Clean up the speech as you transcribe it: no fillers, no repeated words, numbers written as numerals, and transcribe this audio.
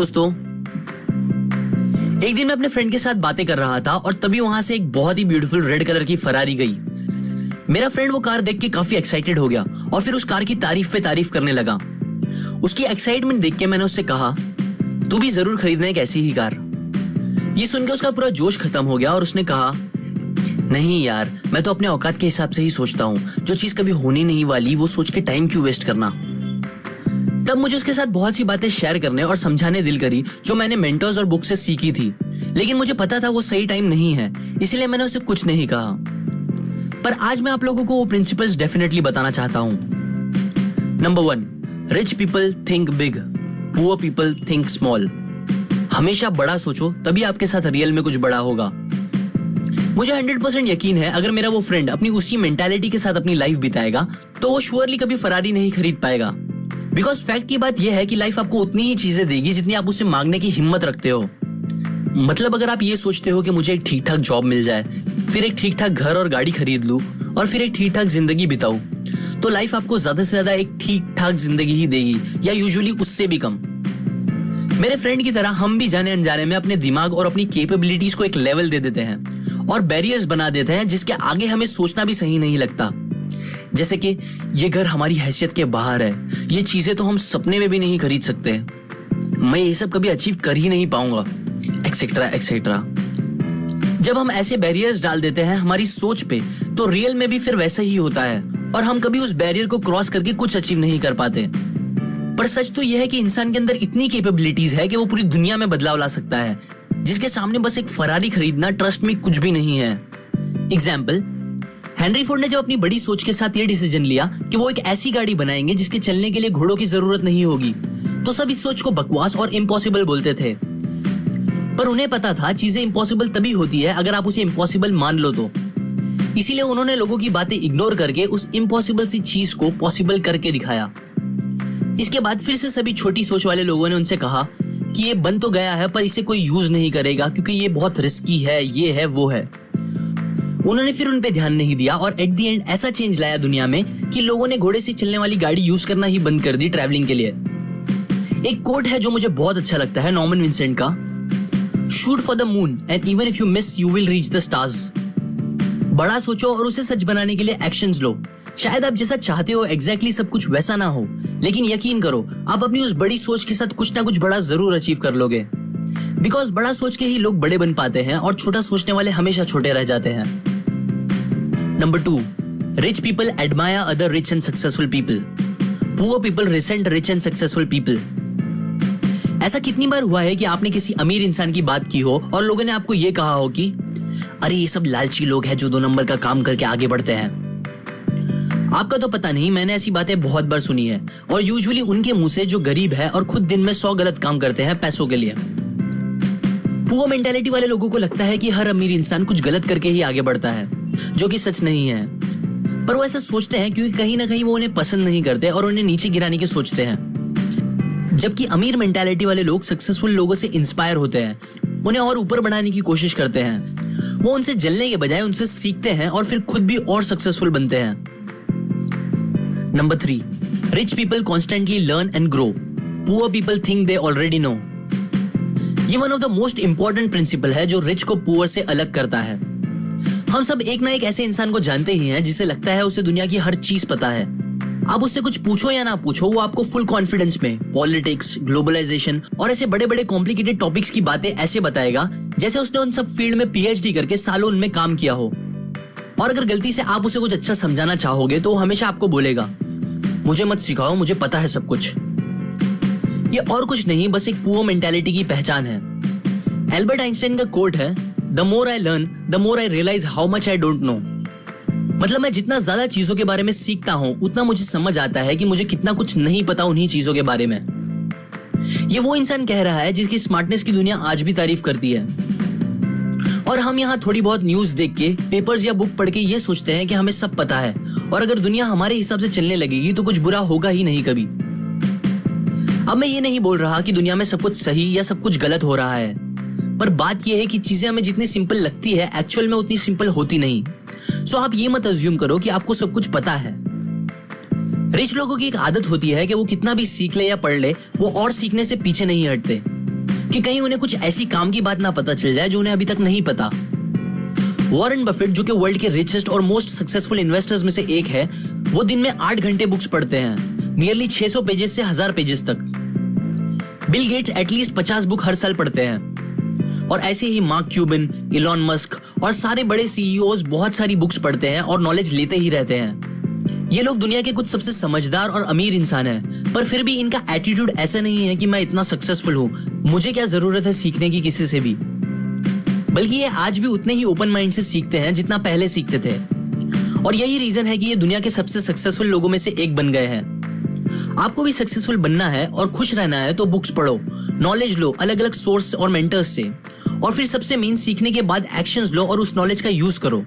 दोस्तों, एक दिन मैं अपने फ्रेंड के साथ बातें कर रहा था और तभी वहां से एक बहुत ही ब्यूटीफुल रेड कलर की फरारी गई। मेरा फ्रेंड वो कार देख के काफी एक्साइटेड हो गया और फिर उस कार की तारीफ पे तारीफ करने लगा। उसकी एक्साइटमेंट देख के मैंने उससे कहा, तू भी जरूर खरीदना एक ऐसी ही कार। ये सुनकर उसका पूरा जोश खत्म हो गया और उसने कहा, नहीं यार, मैं तो अपने औकात के हिसाब से ही सोचता हूँ, जो चीज कभी होने नहीं वाली वो सोच के टाइम क्यों वेस्ट करना। तब मुझे उसके साथ बहुत सी बातें शेयर करने और समझाने दिल करी जो मैंने मेंटर्स और बुक से सीखी थी, लेकिन मुझे पता था वो सही टाइम नहीं है, इसलिए मैंने उसे कुछ नहीं कहा। पर आज मैं आप लोगों को वो प्रिंसिपल्स डेफिनेटली बताना चाहता हूँ। Number 1, rich people think big, poor people think small. हमेशा बड़ा सोचो, तभी आपके साथ रियल में कुछ बड़ा होगा। मुझे 100% यकीन है अगर मेरा वो फ्रेंड अपनी उसी मेंटालिटी के साथ अपनी लाइफ बिताएगा तो वो श्योरली कभी फरारी नहीं खरीद पाएगा। बिकॉज फैक्ट की बात यह है कि लाइफ आपको उतनी ही चीजें देगी जितनी आप उससे मांगने की हिम्मत रखते हो। मतलब अगर आप ये सोचते हो कि मुझे एक ठीक ठाक जॉब मिल जाए, फिर एक ठीक ठाक घर और गाड़ी खरीद लूं और फिर एक ठीक ठाक जिंदगी बिताऊं, तो लाइफ आपको ज्यादा से ज्यादा एक ठीक ठाक जिंदगी ही देगी, या यूजुअली उससे भी कम। मेरे फ्रेंड की तरह हम भी जाने अनजाने में अपने दिमाग और अपनी कैपेबिलिटीज को एक लेवल दे देते हैं और बैरियर्स बना देते हैं जिसके आगे हमें सोचना भी सही नहीं लगता। जैसे कि ये घर हमारी हैसियत के बाहर है, ये चीजें तो हम सपने में भी नहीं खरीद सकते, मैं ये सब कभी अचीव कर ही नहीं पाऊंगा, एक्सेट्रा एक्सेट्रा। जब हम ऐसे बैरियर्स डाल देते हैं हमारी सोच पे, तो रियल में भी फिर वैसा ही होता है और हम कभी उस बैरियर को क्रॉस करके कुछ अचीव नहीं कर पाते। पर सच तो यह है कि इंसान के अंदर इतनी कैपेबिलिटीज है कि वो पूरी दुनिया में बदलाव ला सकता है, जिसके सामने बस एक फरारी खरीदना ट्रस्ट में कुछ भी नहीं है। एग्जाम्पल, हेनरी फोर्ड ने जब अपनी बड़ी सोच के साथ ये डिसीजन लिया कि वो एक ऐसी गाड़ी बनाएंगे जिसके चलने के लिए घोड़ों की जरूरत नहीं होगी, तो सब इस सोच को बकवास और इम्पॉसिबल बोलते थे। पर उन्हें पता था चीजें इम्पॉसिबल तभी होती है अगर आप उसे इम्पॉसिबल मान लो तो। इसीलिए उन्होंने लोगों की बातें इग्नोर करके उस इम्पॉसिबल सी चीज को पॉसिबल करके दिखाया। इसके बाद फिर से सभी छोटी सोच वाले लोगों ने उनसे कहा कि ये बन तो गया है पर इसे कोई यूज नहीं करेगा क्योंकि ये बहुत रिस्की है, ये है वो है। उन्होंने फिर उन पे ध्यान नहीं दिया और एट दी एंड ऐसा चेंज लाया दुनिया में कि लोगों ने घोड़े से चलने वाली गाड़ी यूज करना ही बंद कर दी ट्रैवलिंग के लिए। एक कोट है जो मुझे बहुत अच्छा लगता है, नॉर्मन विंसेंट का, shoot for the moon and even if you miss you will reach the stars. बड़ा सोचो और उसे सच बनाने के लिए एक्शंस लो। शायद आप जैसा चाहते हो एग्जैक्टली सब कुछ वैसा ना हो, लेकिन यकीन करो आप अपनी उस बड़ी सोच के साथ कुछ ना कुछ बड़ा जरूर अचीव कर लोगे। बिकॉज बड़ा सोच के ही लोग बड़े बन पाते हैं और छोटा सोचने वाले हमेशा छोटे रह जाते हैं। Number 2, rich people admire other rich and successful people, poor people recent rich and successful people. ऐसा कितनी बार हुआ है कि आपने किसी अमीर इंसान की बात की हो और लोगों ने आपको ये कहा हो कि अरे ये सब लालची लोग हैं जो 2 नंबर का काम करके आगे बढ़ते हैं। आपका तो पता नहीं, मैंने ऐसी बातें बहुत बार सुनी है और यूजुअली उनके मुंह से जो गरीब है और खुद दिन में 100 गलत काम करते हैं पैसों के लिए। पुअर मेंटालिटी वाले लोगों को लगता है कि हर अमीर इंसान कुछ गलत करके ही आगे बढ़ता है, जो कि सच नहीं है। पर वो ऐसा सोचते हैं क्योंकि कहीं ना कहीं वो उन्हें पसंद नहीं करते और उन्हें नीचे गिराने की सोचते हैं। जबकि अमीर मेंटालिटी वाले लोग सक्सेसफुल लोगों से इंस्पायर होते हैं, उन्हें और ऊपर बढ़ाने की कोशिश करते हैं। वो उनसे जलने के बजाय उनसे सीखते हैं और फिर खुद भी और सक्सेसफुल बनते हैं। Number 3, rich people constantly learn and grow, poor people think they already know. ये one of the most important principle है जो रिच को पुअर से अलग करता है। हम सब एक ना एक ऐसे इंसान को जानते ही हैं जिसे लगता है उसे दुनिया की हर चीज पता है। आप उससे कुछ पूछो या ना पूछो, वो आपको फुल कॉन्फिडेंस में पॉलिटिक्स, ग्लोबलाइजेशन और ऐसे बड़े बड़े कॉम्प्लिकेटेड टॉपिक्स की बातें ऐसे बताएगा जैसे उसने उन सब फील्ड में पीएचडी करके सालों उनमें काम किया हो। और अगर गलती से आप उसे कुछ अच्छा समझाना चाहोगे तो वो हमेशा आपको बोलेगा, मुझे मत सिखाओ, मुझे पता है सब कुछ। ये और कुछ नहीं, बस एक पुअर मेंटालिटी की पहचान है। एल्बर्ट आइंस्टाइन का कोट है, the more I learn the more I realise how much I don't know. मतलब मैं जितना ज्यादा चीजों के बारे में सीखता हूं उतना मुझे समझ आता है कि मुझे कितना कुछ नहीं पता उन्हीं चीजों के बारे में। ये वो इंसान कह रहा है जिसकी स्मार्टनेस की दुनिया आज भी तारीफ करती है। और हम यहाँ थोड़ी बहुत न्यूज देख के, पेपर्स या बुक पढ़ के ये सोचते हैं कि हमें सब पता है और अगर दुनिया हमारे हिसाब से चलने लगेगी तो कुछ बुरा होगा ही नहीं कभी। अब मैं ये नहीं बोल रहा कि दुनिया में सब कुछ सही या सब कुछ गलत हो रहा है, पर बात यह है कि चीजें हमें जितनी सिंपल लगती है एक्चुअल में उतनी सिंपल होती नहीं। सो आप ये मत अज्यूम करो कि आपको सब कुछ पता है। रिच लोगों की एक आदत होती है कि वो कितना भी सीख ले या पढ़ ले, वो और सीखने से पीछे नहीं हटते। कि कहीं उन्हें कुछ ऐसी काम की बात ना पता चल जाए जो उन्हें अभी तक नहीं पता। वॉरेन बफेट, जो कि वर्ल्ड के रिचेस्ट और मोस्ट सक्सेसफुल इन्वेस्टर्स में से एक है, वो दिन में 8 घंटे बुक्स पढ़ते हैं, नियरली 600 पेजेस से 1000 पेजेस तक। बिल गेट्स एटलीस्ट 50 बुक हर साल पढ़ते हैं। और ऐसे ही मार्क क्यूबिन, इलॉन मस्क और सारे बड़े सीईओज बहुत सारी बुक्स पढ़ते हैं और नॉलेज लेते ही रहते हैं। ये लोग दुनिया के कुछ सबसे समझदार और अमीर इंसान हैं, पर फिर भी इनका एटीट्यूड ऐसा नहीं है कि मैं इतना सक्सेसफुल हूं, मुझे क्या जरूरत है सीखने की किसी से भी। बल्कि ये आज भी उतने ही ओपन माइंड से सीखते हैं जितना पहले सीखते थे। और यही रीजन है कि ये दुनिया के सबसे सक्सेसफुल लोगों में से एक बन गए हैं। आपको भी सक्सेसफुल बनना है और खुश रहना है तो बुक्स पढ़ो, नॉलेज लो अलग अलग सोर्स और मेंटर्स से, और फिर सबसे मेन सीखने के बाद एक्शंस लो और उस नॉलेज का यूज करो।